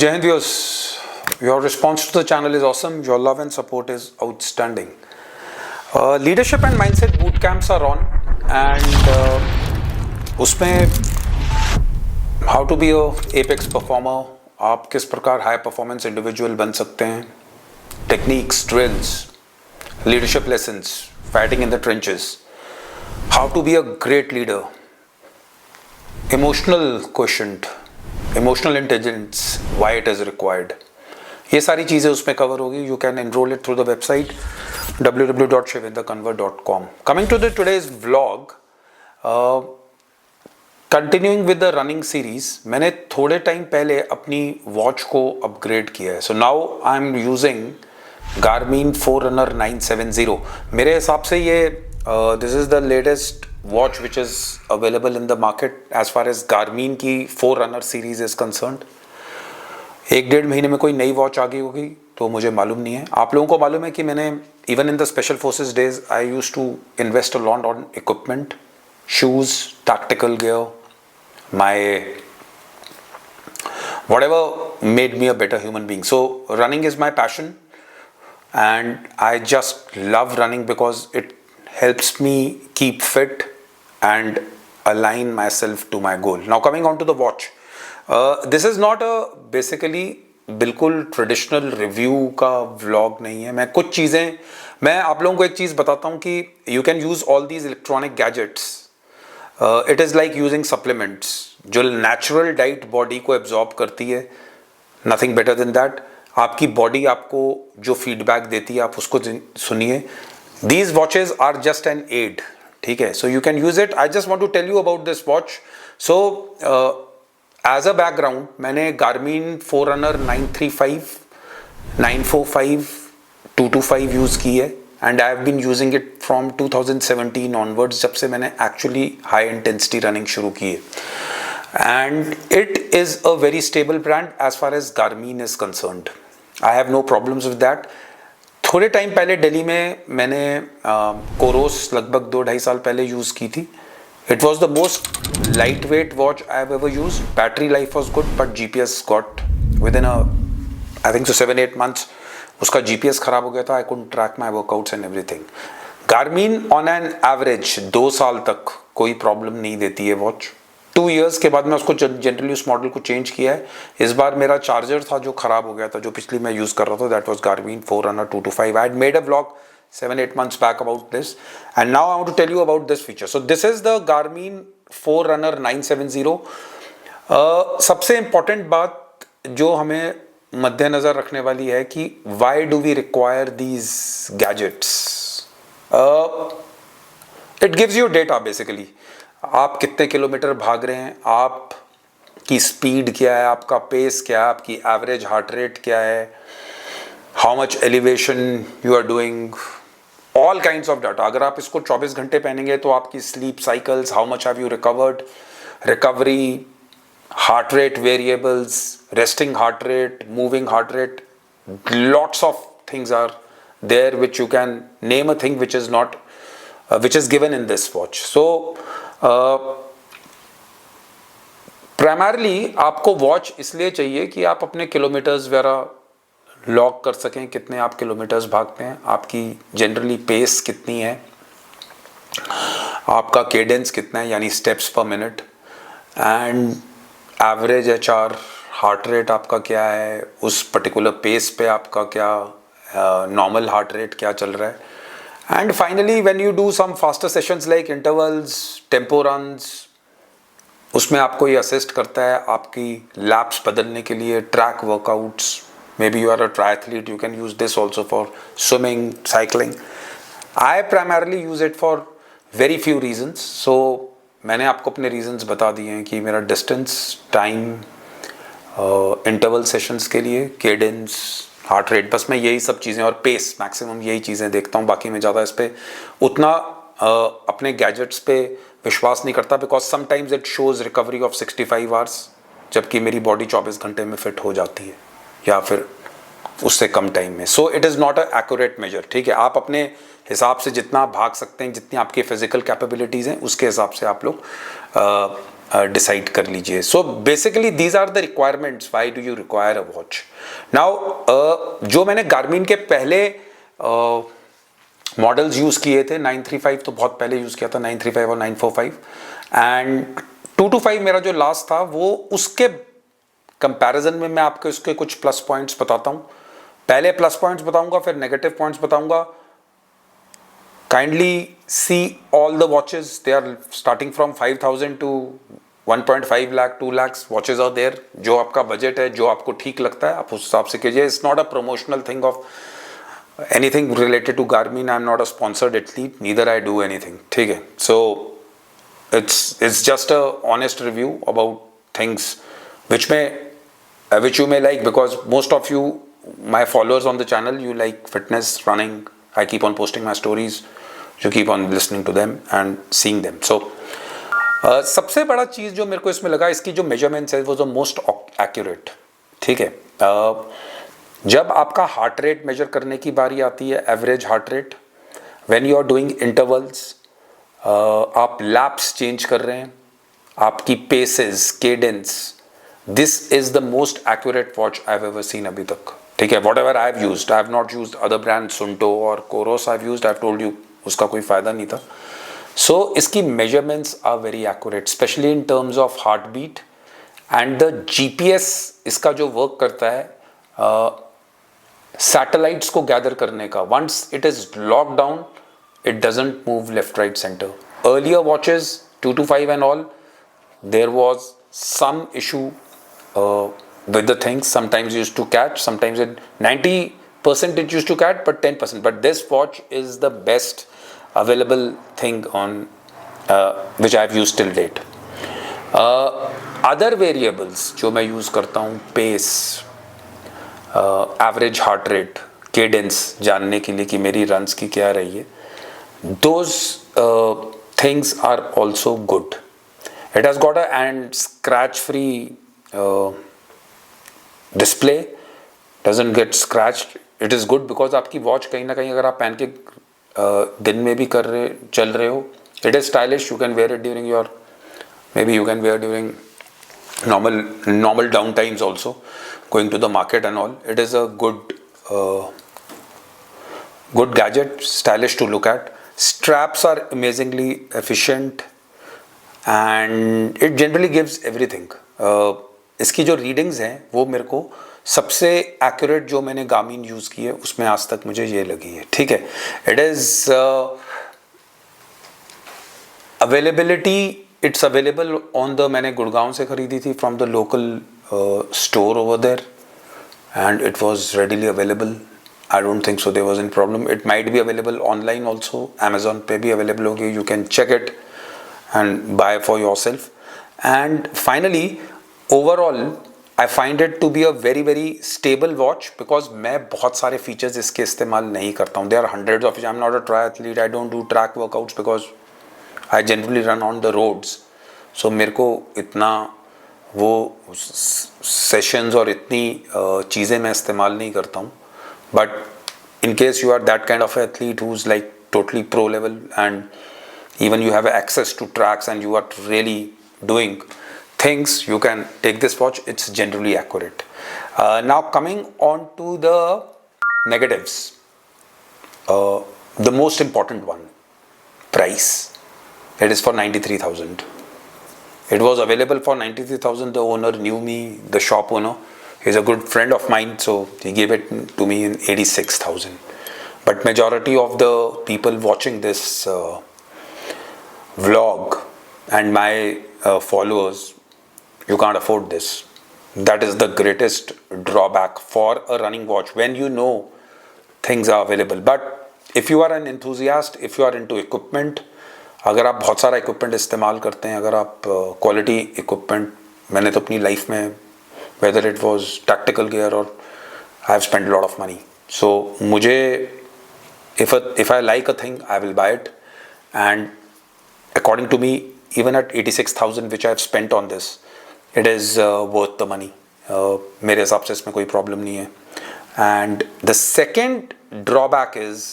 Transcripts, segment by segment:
Jai Hind viewers, your response to the channel is awesome. Your love and support is outstanding. Leadership and mindset boot camps are on, and उसमें how to be a apex performer, आप किस प्रकार high performance individual बन सकते हैं, techniques, drills, leadership lessons, fighting in the trenches, how to be a great leader, emotional quotient, emotional intelligence, why it is required, ये सारी चीज़ें उसमें कवर होगी. You can enroll it through the website www.shivinderconvert.com. Coming to the today's vlog, continuing with the running series, मैंने थोड़े time पहले अपनी watch को अपग्रेड किया है. So now I am using Garmin Forerunner 970. मेरे हिसाब से ये this is the latest watch which is available in the market as far as Garmin की Forerunner सीरीज इज़ कंसर्न्ड. 1-1.5 महीने में कोई नई वॉच आ गई होगी तो मुझे मालूम नहीं है. आप लोगों को मालूम है कि मैंने even in the special forces days I use to invest a lot on equipment, shoes, tactical gear, my whatever made me a better human being. So running is my passion. And I just love running because it helps me keep fit and align myself to my goal. Now coming on to the watch, this is not a basically बिल्कुल traditional review का vlog नहीं है. मैं कुछ चीज़ें, मैं आप लोगों को एक चीज़ बताता हूँ कि you can use all these electronic gadgets. It is like using supplements. जो नेचुरल डाइट बॉडी को एब्जॉर्ब करती है, नथिंग बेटर देन दैट. आपकी बॉडी आपको जो फीडबैक देती है आप उसको सुनिए. These watches are just an aid, ठीक है. So you can use it. I just want to tell you about this watch. So as a background, मैंने Garmin Forerunner 935, 945, 225 यूज़ की है. And I have been using it from 2017 onwards, जब से मैंने actually high intensity running शुरू की है. And it is a very stable brand as far as Garmin is concerned. I have no problems with that. थोड़े time पहले दिल्ली में मैंने कोरोस लगभग 2-2.5 साल पहले यूज़ की थी. It was the most lightweight watch I have ever used. Battery life was good, but GPS got within I think so 7-8 months. उसका GPS खराब हो गया था. I couldn't track my workouts and everything. Garmin on an average 2 साल तक कोई problem नहीं देती है वॉच. 2 years के बाद मैं उसको जनरली उस मॉडल को चेंज किया है. इस बार मेरा चार्जर था जो ख़राब हो गया था, जो पिछली मैं यूज़ कर रहा था. That was Garmin Forerunner 225. I had made a vlog 7-8 months back about this, and now I want to tell you about this feature. So this is the Garmin Forerunner 970. सबसे इम्पॉर्टेंट बात जो हमें मद्देनज़र रखने वाली है कि why do we require these gadgets? It gives you data basically. आप कितने किलोमीटर भाग रहे हैं, आप की स्पीड क्या है, आपका पेस क्या है, आपकी एवरेज हार्ट रेट क्या है, how much elevation you are doing, all kinds of data. अगर आप इसको 24 घंटे पहनेंगे तो आपकी sleep cycles, how much have you recovered, recovery, heart rate variables, resting heart rate, moving heart rate, lots of things are there which you can name a thing which is not which is given in this watch. So primarily आपको watch इसलिए चाहिए कि आप अपने kilometres वगैरह log कर सकें, कितने आप किलोमीटर्स भागते हैं, आपकी जनरली पेस कितनी है, आपका केडेंस कितना है यानी स्टेप्स पर minute, and average HR heart rate आपका क्या है, उस पर्टिकुलर पेस पे आपका क्या नॉर्मल हार्ट रेट क्या चल रहा है. And finally, when you do some faster sessions like intervals, tempo runs, उसमें आपको ये असिस्ट करता है आपकी लैप्स बदलने के लिए, track workouts. Maybe you are a triathlete, you can use this also for swimming, cycling. I primarily use it for very few reasons. So मैंने आपको अपने reasons बता दिए हैं कि मेरा distance, time, interval sessions के लिए, cadence, हार्ट रेट, बस मैं यही सब चीज़ें, और पेस मैक्सिमम, यही चीज़ें देखता हूँ. बाकी मैं ज़्यादा इस पर उतना अपने गैजेट्स पे विश्वास नहीं करता, because sometimes it shows recovery of 65 hours, जबकि मेरी बॉडी 24 घंटे में फिट हो जाती है या फिर उससे कम टाइम में. So it is not a accurate measure, ठीक है. आप अपने हिसाब से जितना भाग सकते हैं, जितनी आपकी फिजिकल कैपेबिलिटीज़ हैं, उसके हिसाब से आप लोग डिसाइड कर लीजिए. So basically these are the requirements why do you require a watch. Now जो मैंने गार्मिन के पहले मॉडल्स यूज़ किए थे, 935 तो बहुत पहले यूज़ किया था, 935 और 945, एंड 225 मेरा जो लास्ट था, वो उसके कंपैरिजन में मैं आपको इसके कुछ प्लस पॉइंट्स बताता हूँ. पहले प्लस पॉइंट्स बताऊंगा, फिर नेगेटिव पॉइंट्स बताऊंगा. Kindly see all the watches, they are starting from 5,000 to 1.5 lakh, 2 lakh watches are there. जो आपका बजट है, जो आपको ठीक लगता है, आप उस हिसाब से कीजिए. It's not a promotional thing of anything related to Garmin. I'm not a sponsored athlete, neither I do anything. ठीक है. So it's just a honest review about things which you may like, because most of you, my followers on the channel, you like fitness, running. I keep on posting my stories. You keep on listening to them and seeing them. So सबसे बड़ा चीज़ जो मेरे को इसमें लगा, इसकी जो measurements है वो जो मोस्ट एक्यूरेट. ठीक है. जब आपका हार्ट रेट मेजर करने की बारी आती है, average heart rate, when you are doing intervals, आप लैप्स चेंज कर रहे हैं, आपकी paces, cadence, this is the most accurate watch I have ever seen अभी तक. ठीक है. Whatever I have used, I have not used other brand, Suunto और Coros I have used. I have told you उसका कोई फ़ायदा नहीं था. सो इसकी measurements are very accurate, specially in terms of heart beat. And the GPS इसका जो work करता है सैटेलाइट्स को गैदर करने का, once it is lock down, it doesn't move left right centre. Earlier watches 225 and all, there was some issue with the things. Sometimes used to catch, sometimes it 90% it used to catch, but 10%. But this watch is the best available thing on which I have used till date. Other variables जो मैं use करता हूँ, pace, average heart rate, cadence जानने के लिए कि मेरी runs की क्या रही है, those things are also good. It has got a and scratch free display, doesn't get scratched. It is good because आपकी वॉच कहीं ना कहीं अगर आप पहन के दिन में भी चल रहे हो, it is stylish. You can wear it during your, may be you can wear during normal down times also, going to the market and all. It is a good gadget, stylish to look at. Straps are amazingly efficient and it generally gives everything. इसकी जो readings हैं वो मेरे को सबसे accurate जो मैंने Garmin use की है उसमें आज तक मुझे ये लगी है. ठीक है. It is availability, it's available on the, मैंने गुड़गांव से ख़रीदी थी from the local store over there and it was readily available. I don't think so there was any problem. It might be available online also, Amazon पे भी available होगी. You can check it and buy for yourself. And finally overall I find it to be a very very stable watch, because मैं बहुत सारे features इसके इस्तेमाल नहीं करता हूँ. There are hundreds of, I am not a triathlete, I don't do track workouts because I generally run on the roads. So मेरे को इतना वो सेशंस और इतनी चीज़ें मैं इस्तेमाल नहीं करता हूँ. But in case you are that kind of athlete who is like totally pro level and even you have access to tracks and you are really doing things, you can take this watch. It's generally accurate. Now coming on to the negatives, the most important one, price. It is for 93,000. It was available for 93,000. The owner knew me, the shop owner. He's a good friend of mine, so he gave it to me in 86,000. But majority of the people watching this vlog and my followers, you can't afford this. That is the greatest drawback for a running watch when you know things are available. But if you are an enthusiast, if you are into equipment, अगर आप बहुत सारा equipment इस्तेमाल करते हैं, अगर आप quality equipment, मैंने तो अपनी लाइफ में whether it was tactical gear और I have spend lot of money. So मुझे if I like a thing, I will buy it. And according to me, even at 86,000 which I have spent on this, it is worth the money. मेरे हिसाब से इसमें कोई problem नहीं है. And the second drawback is,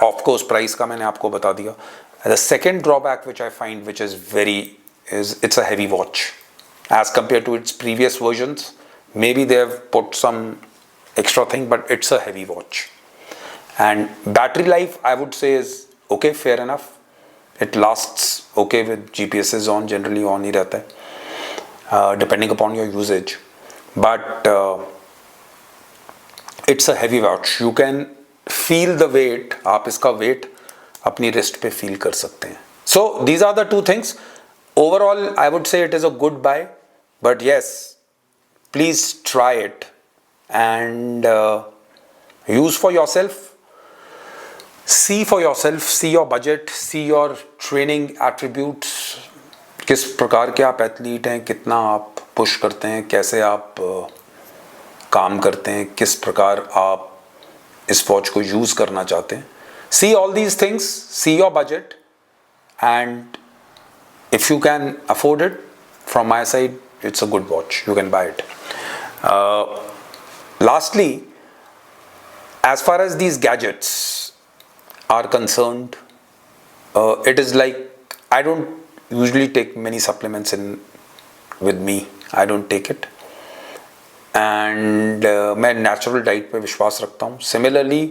of course, price का मैंने आपको बता दिया. The second drawback which I find which is very is it's a heavy watch as compared to its previous versions. Maybe they have put some extra thing, but it's a heavy watch. And battery life, I would say, is okay, fair enough. It lasts okay with GPSs on, generally on ही रहता है, depending upon your usage. But it's a heavy watch. You can feel the weight. आप इसका weight अपनी wrist पे feel कर सकते हैं. So these are the two things. Overall, I would say it is a good buy. But yes, please try it and use for yourself. See for yourself, see your budget, see your training attributes, किस प्रकार के आप athlete हैं, कितना आप push करते हैं, कैसे आप काम करते हैं, किस प्रकार आप इस वॉच को यूज़ करना चाहते हैं. See all these things, see your budget, and if you can afford it, from my side, it's a good watch. You can buy it. Lastly, as far as these gadgets are concerned, it is like I don't usually take many supplements in with me. I don't take it, and मैं natural diet पे विश्वास रखता हूँ. Similarly,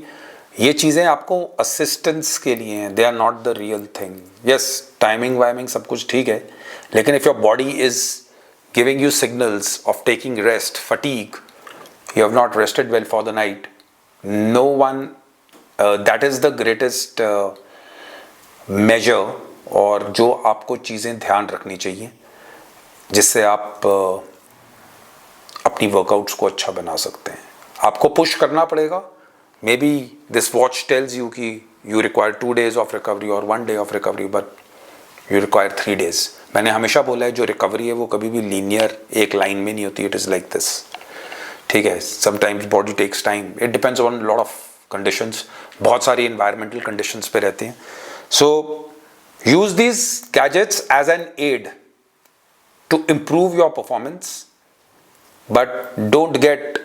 ये चीज़ें आपको assistance के लिए हैं. They are not the real thing. Yes, timing वाइमिंग सब कुछ ठीक है, लेकिन if your body is giving you signals of taking rest, fatigue, you have not rested well for the night, no one that is the greatest measure, और जो आपको चीज़ें ध्यान रखनी चाहिए जिससे आप अपनी वर्कआउट्स को अच्छा बना सकते हैं. आपको पुश करना पड़ेगा. Maybe this watch tells you कि you require 2 days of recovery और 1 day of recovery, but you require 3 days. मैंने हमेशा बोला है जो रिकवरी है वो कभी भी लीनियर एक लाइन में नहीं होती. It is like this. ठीक है, sometimes body takes time. It depends on lot of conditions. बहुत सारी इन्वायरमेंटल कंडीशंस पे रहती हैं. सो use these gadgets as an aid to improve your performance, but don't get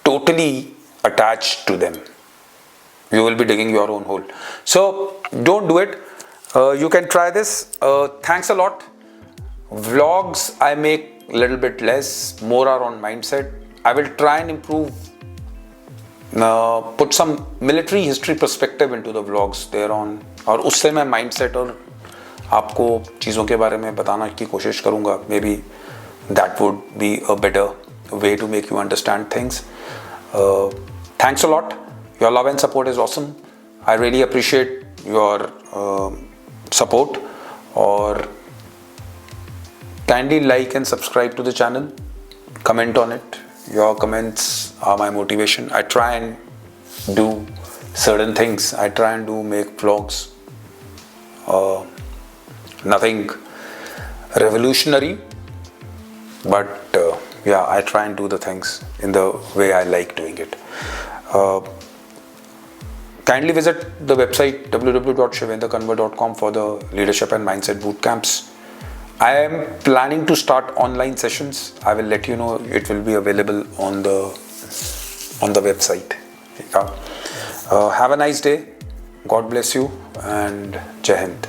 totally attached to them. You will be digging your own hole. So don't do it. You can try this. Thanks a lot. Vlogs I make a little bit less, more are on mindset. I will try and improve, put some military history perspective into the vlogs there on, और उससे मैं mindset और आपको चीज़ों के बारे में बताना की कोशिश करूँगा. Maybe that would be a better way to make you understand things. Thanks a lot. Your love and support is awesome. I really appreciate your support. और kindly like and subscribe to the channel. Comment on it. Your comments are my motivation. I try and do certain things. I try and make vlogs. Nothing revolutionary, but yeah, I try and do the things in the way I like doing it. Kindly visit the website www.shivendrakanwar.com for the leadership and mindset boot camps. I am planning to start online sessions. I will let you know. It will be available on the website. Yeah. Have a nice day. God bless you and Jai Hind.